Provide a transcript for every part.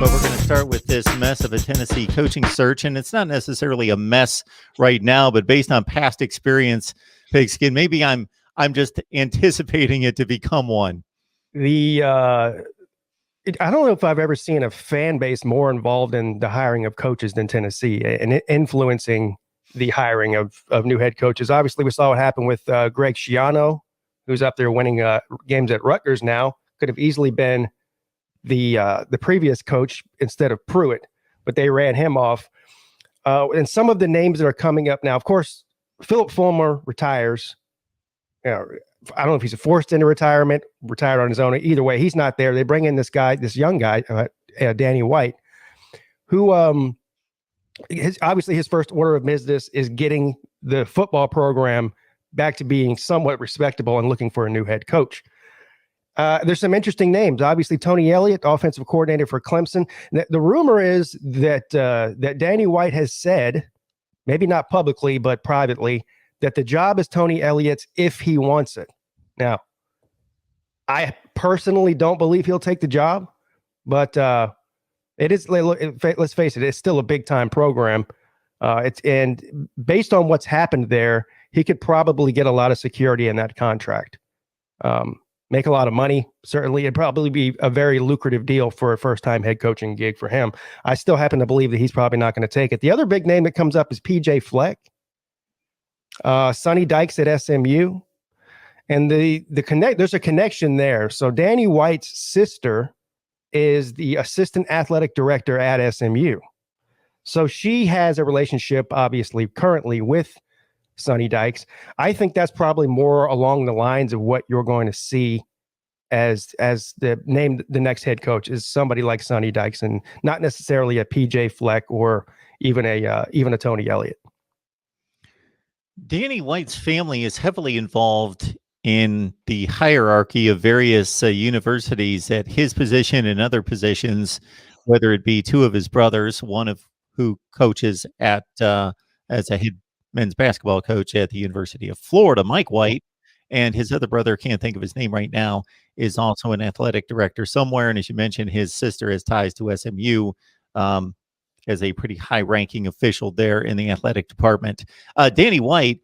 But we're going to start with this mess of a Tennessee coaching search, and it's not necessarily a mess right now, but based on past experience, Pigskin, maybe I'm just anticipating it to become one. I don't know if I've ever seen a fan base more involved in the hiring of coaches than Tennessee and influencing the hiring of new head coaches. Obviously, we saw what happened with Greg Schiano, who's up there winning games at Rutgers now. Could have easily been the previous coach instead of Pruitt, but they ran him off. And some of the names that are coming up now, of course, Philip Fulmer retires. I don't know if he's forced into retirement, retired on his own. Either way, he's not there. They bring in this young guy, Danny White, who obviously his first order of business is getting the football program back to being somewhat respectable and looking for a new head coach. There's some interesting names. Obviously, Tony Elliott, offensive coordinator for Clemson. The rumor is that Danny White has said, maybe not publicly, but privately, that the job is Tony Elliott's if he wants it. Now, I personally don't believe he'll take the job, but it is. Let's face it, it's still a big time program. And based on what's happened there, he could probably get a lot of security in that contract. Make a lot of money. Certainly, it'd probably be a very lucrative deal for a first-time head coaching gig for him. I still happen to believe that he's probably not going to take it. The other big name that comes up is PJ Fleck, Sonny Dykes at SMU, and there's a connection there. So Danny White's sister is the assistant athletic director at SMU. So she has a relationship, obviously, currently with Sonny Dykes. I think that's probably more along the lines of what you're going to see as the next head coach is somebody like Sonny Dykes, and not necessarily a PJ Fleck or even a Tony Elliott. Danny White's family is heavily involved in the hierarchy of various universities at his position and other positions, whether it be two of his brothers, one of who coaches at as a head men's basketball coach at the University of Florida, Mike White, and his other brother, can't think of his name right now, is also an athletic director somewhere. And as you mentioned, his sister has ties to SMU as a pretty high-ranking official there in the athletic department. Danny White,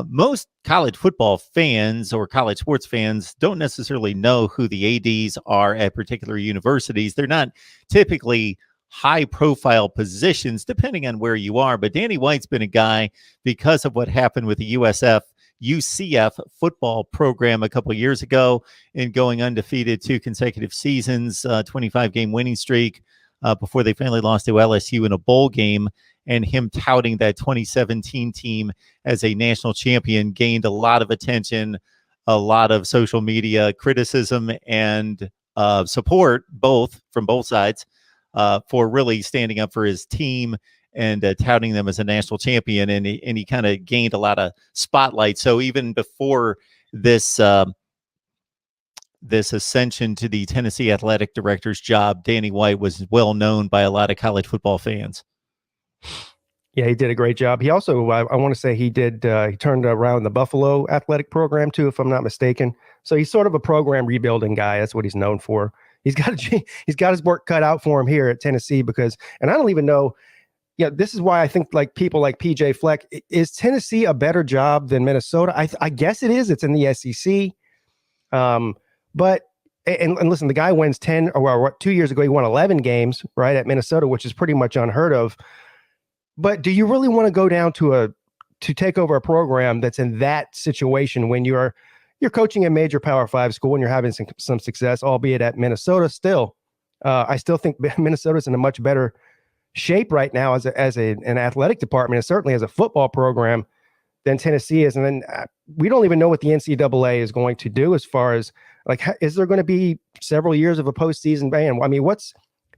most college football fans or college sports fans don't necessarily know who the ADs are at particular universities. They're not typically high-profile positions, depending on where you are. But Danny White's been a guy, because of what happened with the UCF football program a couple of years ago, in going undefeated 2 consecutive seasons, 25-game winning streak, before they finally lost to LSU in a bowl game, and him touting that 2017 team as a national champion gained a lot of attention, a lot of social media criticism and support, from both sides, for really standing up for his team and touting them as a national champion. And he kind of gained a lot of spotlight. So even before this ascension to the Tennessee athletic director's job, Danny White was well known by a lot of college football fans. Yeah, he did a great job. He also, I want to say he turned around the Buffalo athletic program too, if I'm not mistaken. So he's sort of a program rebuilding guy. That's what he's known for. He's got his work cut out for him here at Tennessee and I don't even know. Yeah, this is why I think like people like PJ Fleck, is Tennessee a better job than Minnesota? I guess it is. It's in the SEC. But listen, the guy wins 10 or 2 years ago, he won 11 games, right, at Minnesota, which is pretty much unheard of. But do you really want to go down to take over a program that's in that situation when you're coaching a major Power 5 school and you're having some success, albeit at Minnesota still? I still think Minnesota's in a much better shape right now as an athletic department, and certainly as a football program, than Tennessee is. And then we don't even know what the NCAA is going to do as far as, like, is there going to be several years of a postseason ban? I mean,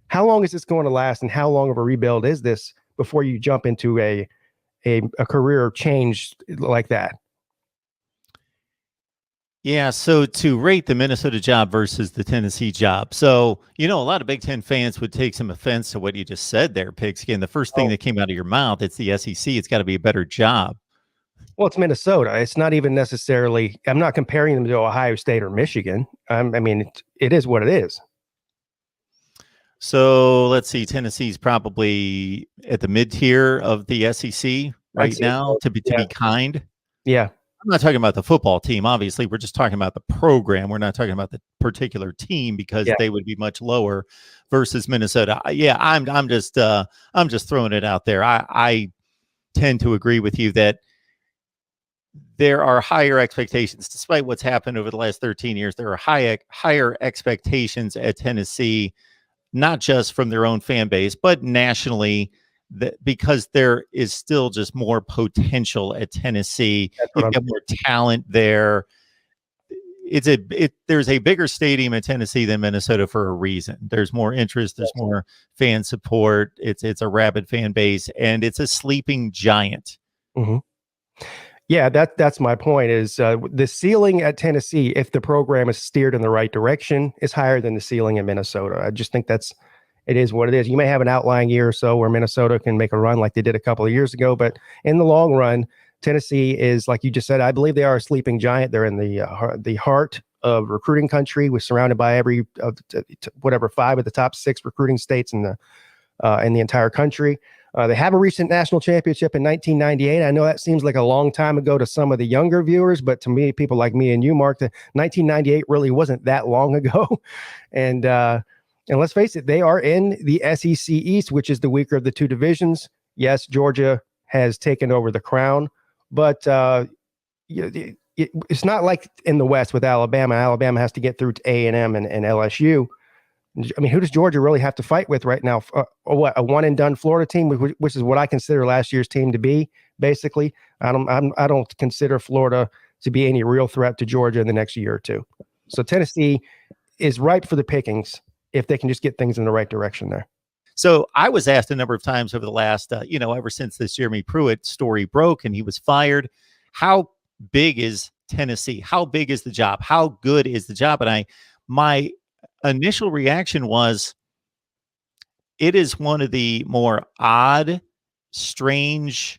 how long is this going to last, and how long of a rebuild is this before you jump into a career change like that? Yeah, so to rate the Minnesota job versus the Tennessee job. So, a lot of Big Ten fans would take some offense to what you just said there, Pigskin. The first thing that came out of your mouth, it's the SEC. It's got to be a better job. Well, it's Minnesota. It's not even necessarily, I'm not comparing them to Ohio State or Michigan. I mean, it is what it is. So let's see. Tennessee's probably at the mid tier of the SEC I'd right say now. so. To Yeah. be kind, Yeah. I'm not talking about the football team. Obviously, we're just talking about the program. We're not talking about the particular team because Yeah. they would be much lower versus Minnesota. Yeah, I'm just throwing it out there. I tend to agree with you that there are higher expectations, despite what's happened over the last 13 years. There are higher expectations at Tennessee, not just from their own fan base, but nationally, because there is still just more potential at Tennessee. That's what You've I'm got more talent there. There's a bigger stadium in Tennessee than Minnesota for a reason. There's more interest, there's more fan support. It's a rabid fan base, and it's a sleeping giant. saying. Yeah, that's my point is the ceiling at Tennessee, if the program is steered in the right direction, is higher than the ceiling in Minnesota. I just think it is what it is. You may have an outlying year or so where Minnesota can make a run like they did a couple of years ago, but in the long run, Tennessee is, like you just said, I believe they are a sleeping giant. They're in the heart of recruiting country. We're surrounded by whatever 5 of the top 6 recruiting states in the entire country. They have a recent national championship in 1998. I know that seems like a long time ago to some of the younger viewers, but to me, people like me and you, Mark, the 1998 really wasn't that long ago. And let's face it, they are in the SEC East, which is the weaker of the 2 divisions. Yes, Georgia has taken over the crown, but it's not like in the West with Alabama. Alabama has to get through to A&M and LSU. I mean, who does Georgia really have to fight with right now? A one and done Florida team, which is what I consider last year's team to be. Basically, I don't consider Florida to be any real threat to Georgia in the next year or two. So Tennessee is ripe for the pickings if they can just get things in the right direction there. So I was asked a number of times over the last, ever since this Jeremy Pruitt story broke and he was fired, how big is Tennessee? How big is the job? How good is the job? And my initial reaction was, it is one of the more odd, strange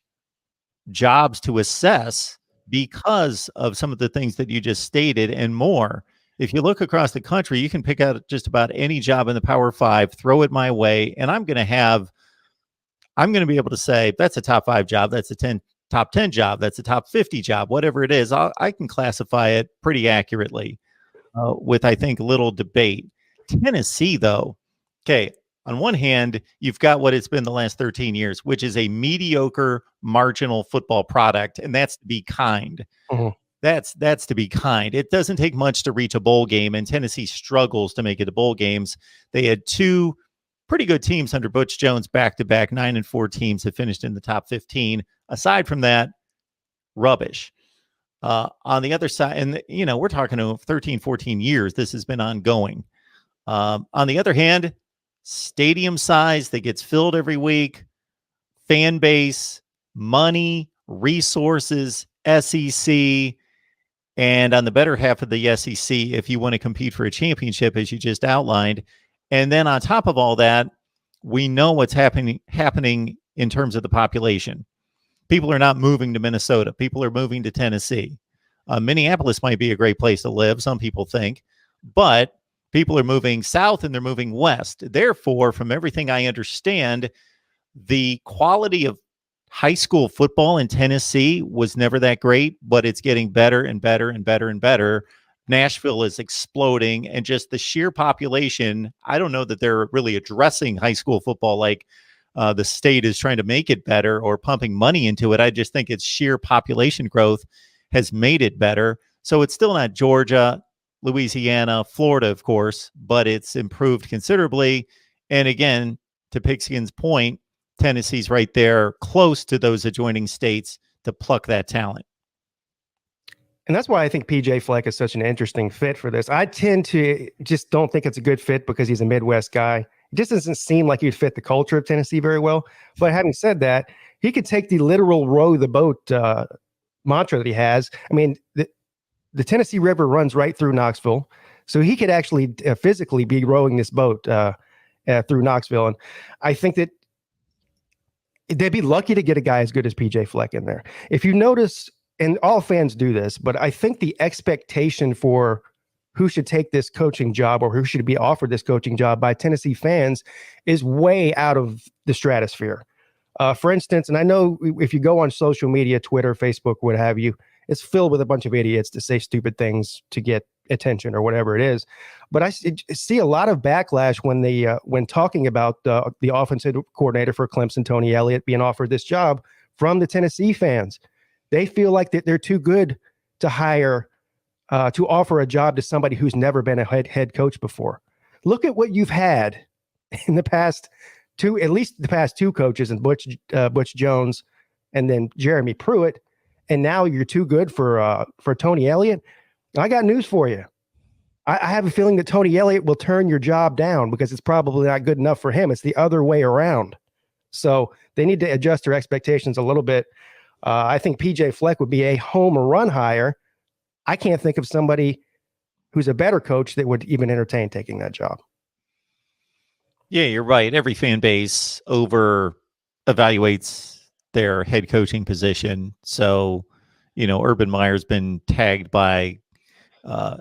jobs to assess because of some of the things that you just stated and more. If you look across the country, you can pick out just about any job in the Power 5, throw it my way, and I'm going to be able to say that's a top 5 job, that's a top 10 job, that's a top 50 job, whatever it is. I can classify it pretty accurately with, I think, little debate. Tennessee, though, okay, on one hand, you've got what it's been the last 13 years, which is a mediocre marginal football product, and that's to be kind. Mm-hmm. That's to be kind. It doesn't take much to reach a bowl game, and Tennessee struggles to make it to bowl games. They had 2 pretty good teams under Butch Jones back-to-back. 9-4 teams have finished in the top 15. Aside from that, rubbish. On the other side, and we're talking of 13, 14 years, this has been ongoing. On the other hand, stadium size that gets filled every week, fan base, money, resources, SEC, and on the better half of the SEC, if you want to compete for a championship, as you just outlined. And then on top of all that, we know what's happening in terms of the population. People are not moving to Minnesota. People are moving to Tennessee. Minneapolis might be a great place to live, some people think, but people are moving south and they're moving west. Therefore, from everything I understand, the quality of high school football in Tennessee was never that great, but it's getting better and better and better and better. Nashville is exploding, and just the sheer population, I don't know that they're really addressing high school football like the state is trying to make it better or pumping money into it. I just think its sheer population growth has made it better. So it's still not Georgia, Louisiana, Florida, of course, but it's improved considerably. And again, to Pigskin's point, Tennessee's right there close to those adjoining states to pluck that talent. And that's why I think PJ Fleck is such an interesting fit for this. I tend to just don't think it's a good fit because he's a Midwest guy. It just doesn't seem like he'd fit the culture of Tennessee very well. But having said that, he could take the literal row the boat mantra that he has. I mean, the Tennessee River runs right through Knoxville. So he could actually physically be rowing this boat through Knoxville. And I think that they'd be lucky to get a guy as good as PJ Fleck in there. If you notice, and all fans do this, but I think the expectation for who should take this coaching job or who should be offered this coaching job by Tennessee fans is way out of the stratosphere. For instance, and I know if you go on social media, Twitter, Facebook, what have you, it's filled with a bunch of idiots to say stupid things to get attention or whatever it is. But I see a lot of backlash when talking about the offensive coordinator for Clemson, Tony Elliott, being offered this job from the Tennessee fans. They feel like that they're too good to hire, to offer a job to somebody who's never been a head coach before. Look at what you've had in the past at least the past two coaches, and Butch Jones and then Jeremy Pruitt, and now you're too good for Tony Elliott. I got news for you. I have a feeling that Tony Elliott will turn your job down because it's probably not good enough for him. It's the other way around. So they need to adjust their expectations a little bit. I think PJ Fleck would be a home run hire. I can't think of somebody who's a better coach that would even entertain taking that job. Yeah, you're right. Every fan base over evaluates their head coaching position. So, Urban Meyer's been tagged by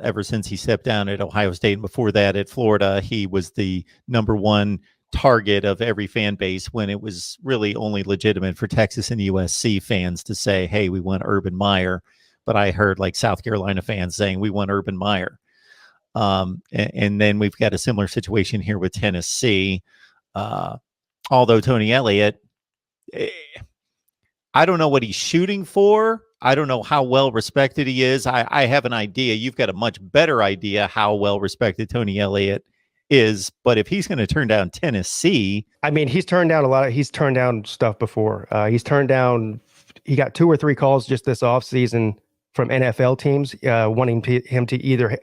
ever since he stepped down at Ohio State, and before that at Florida, he was the number one target of every fan base when it was really only legitimate for Texas and USC fans to say, hey, we want Urban Meyer. But I heard like South Carolina fans saying we want Urban Meyer. And then we've got a similar situation here with Tennessee. Although Tony Elliott, I don't know what he's shooting for. I don't know how well respected he is. I have an idea. You've got a much better idea how well respected Tony Elliott is. But if he's going to turn down Tennessee, I mean, he's turned down stuff before. He got 2 or 3 calls just this offseason from NFL teams wanting him to either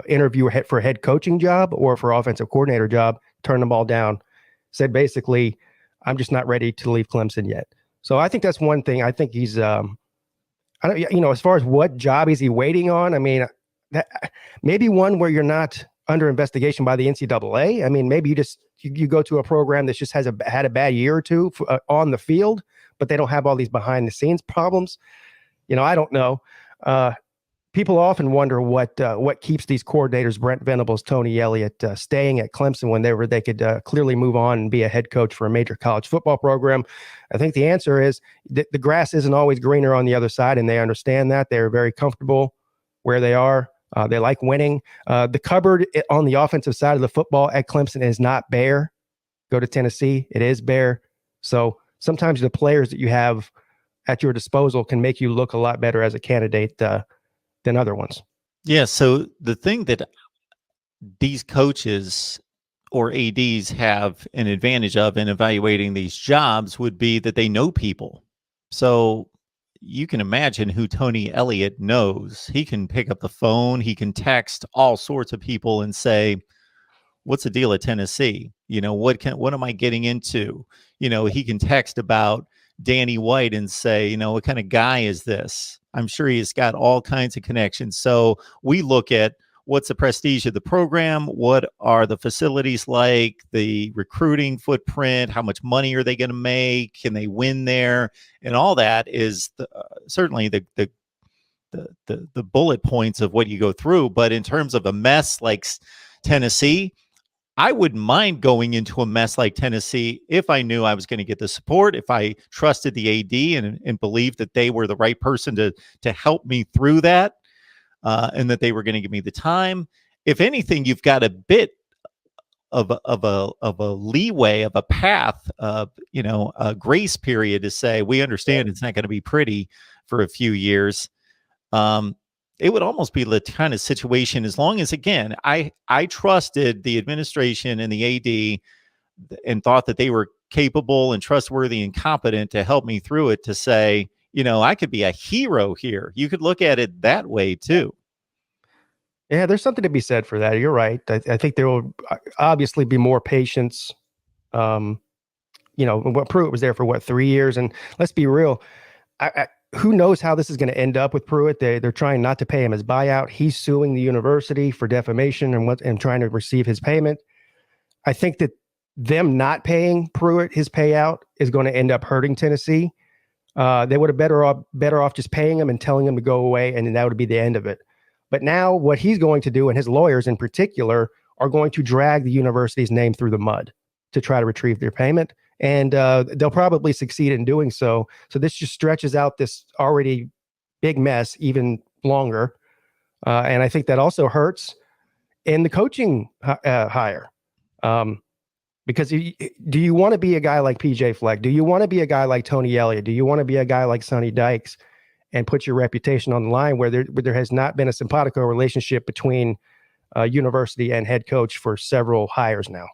interview for a head coaching job or for offensive coordinator job. Turned them all down. Said basically, I'm just not ready to leave Clemson yet. So I think that's one thing. I think he's, as far as what job is he waiting on? I mean, maybe one where you're not under investigation by the NCAA. I mean, maybe you go to a program that just had a bad year or two on the field, but they don't have all these behind the scenes problems. I don't know. People often wonder what keeps these coordinators, Brent Venables, Tony Elliott, staying at Clemson whenever they could clearly move on and be a head coach for a major college football program. I think the answer is the grass isn't always greener on the other side, and they understand that. They're very comfortable where they are. They like winning. The cupboard on the offensive side of the football at Clemson is not bare. Go to Tennessee, it is bare. So sometimes the players that you have at your disposal can make you look a lot better as a candidate than other ones. Yeah. So the thing that these coaches or ADs have an advantage of in evaluating these jobs would be that they know people. So you can imagine who Tony Elliott knows. He can pick up the phone. He can text all sorts of people and say, what's the deal at Tennessee? What am I getting into? He can text about Danny White and say, what kind of guy is this? I'm sure he's got all kinds of connections. So we look at what's the prestige of the program, what are the facilities like, the recruiting footprint, how much money are they going to make, can they win there, and all that is certainly the bullet points of what you go through. But in terms of a mess like Tennessee, I wouldn't mind going into a mess like Tennessee if I knew I was going to get the support, if I trusted the AD and believed that they were the right person to help me through that, and that they were going to give me the time. If anything, you've got a bit of a leeway, of a path, of a grace period to say, we understand it's not going to be pretty for a few years. It would almost be the kind of situation, as long as, again, I trusted the administration and the AD and thought that they were capable and trustworthy and competent to help me through it, to say, I could be a hero here. You could look at it that way too. Yeah, there's something to be said for that. You're right. I think there will obviously be more patience. What Pruitt was there for 3 years, and let's be real. Who knows how this is going to end up with Pruitt? They're trying not to pay him his buyout. He's suing the university for defamation and trying to receive his payment. I think that them not paying Pruitt his payout is going to end up hurting Tennessee. They would have better off just paying him and telling him to go away, and that would be the end of it. But now what he's going to do, and his lawyers in particular, are going to drag the university's name through the mud to try to retrieve their payment. And they'll probably succeed in doing so. So this just stretches out this already big mess even longer. And I think that also hurts in the coaching hire. Because do you want to be a guy like PJ Fleck? Do you want to be a guy like Tony Elliott? Do you want to be a guy like Sonny Dykes and put your reputation on the line where there has not been a simpatico relationship between university and head coach for several hires now?